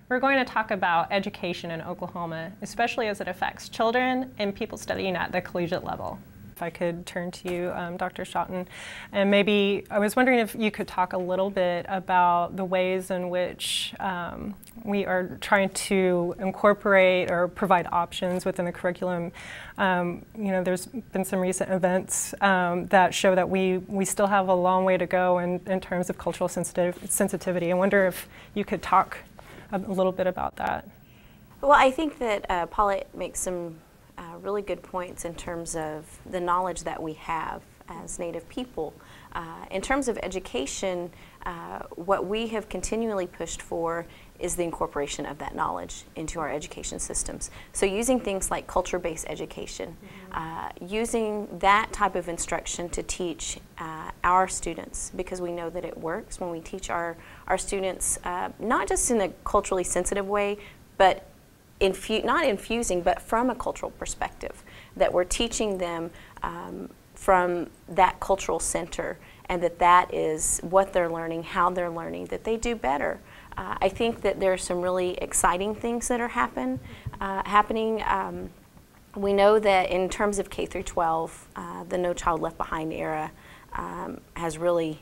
We're going to talk about education in Oklahoma, especially as it affects children and people studying at the collegiate level. If I could turn to you, Dr. Schotten, and maybe I was wondering if you could talk a little bit about the ways in which we are trying to incorporate or provide options within the curriculum. You know, there's been some recent events that show that we still have a long way to go in terms of cultural sensitivity. I wonder if you could talk a little bit about that. Well, I think that Paulette makes some really good points in terms of the knowledge that we have as Native people. In terms of education, what we have continually pushed for is the incorporation of that knowledge into our education systems. So using things like culture-based education, using that type of instruction to teach our students, because we know that it works when we teach our students, not just in a culturally sensitive way, but not infusing, but from a cultural perspective, that we're teaching them from that cultural center, and that is what they're learning, how they're learning, that they do better. I think that there are some really exciting things that are happening. We know that in terms of K through 12, the No Child Left Behind era has really,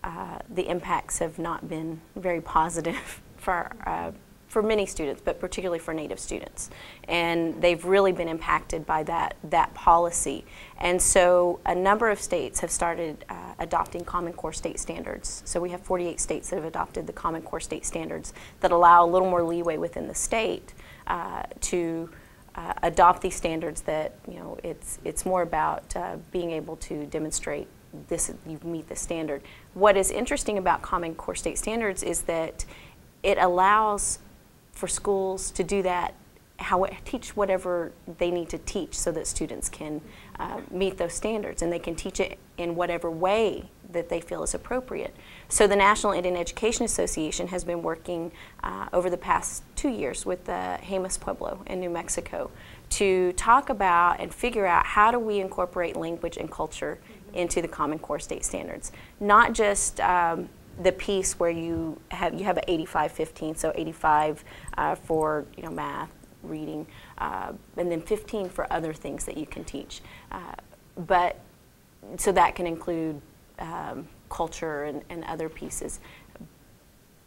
the impacts have not been very positive for many students, but particularly for Native students. And they've really been impacted by that policy. And so a number of states have started adopting Common Core state standards. So we have 48 states that have adopted the Common Core state standards that allow a little more leeway within the state to adopt these standards that, you know, it's more about being able to demonstrate this, you meet the standard. What is interesting about Common Core state standards is that it allows for schools to do that, teach whatever they need to teach so that students can meet those standards, and they can teach it in whatever way that they feel is appropriate. So the National Indian Education Association has been working over the past 2 years with the Jemez Pueblo in New Mexico to talk about and figure out how do we incorporate language and culture into the Common Core state standards. Not just the piece where you have an 85-15, so 85 for, you know, math, reading, and then 15 for other things that you can teach. But so that can include culture and other pieces.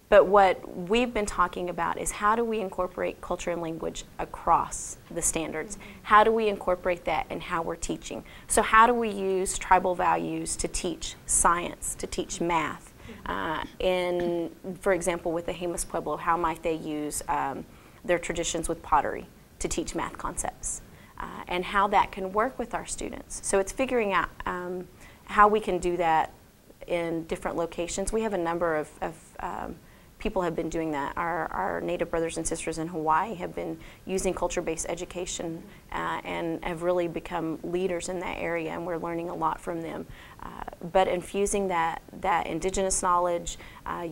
But what we've been talking about is how do we incorporate culture and language across the standards? How do we incorporate that in how we're teaching? So how do we use tribal values to teach science, to teach math? For example, with the Jemez Pueblo, how might they use their traditions with pottery to teach math concepts, and how that can work with our students. So it's figuring out how we can do that in different locations. We have a number of people have been doing that. Our Native brothers and sisters in Hawaii have been using culture-based education and have really become leaders in that area, and we're learning a lot from them. But infusing that indigenous knowledge,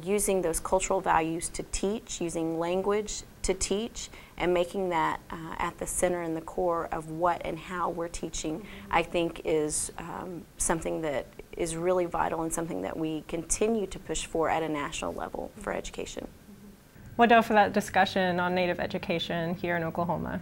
using those cultural values to teach, using language to teach, and making that at the center and the core of what and how we're teaching, I think is something that is really vital and something that we continue to push for at a national level for education. Well, for that discussion on Native education here in Oklahoma.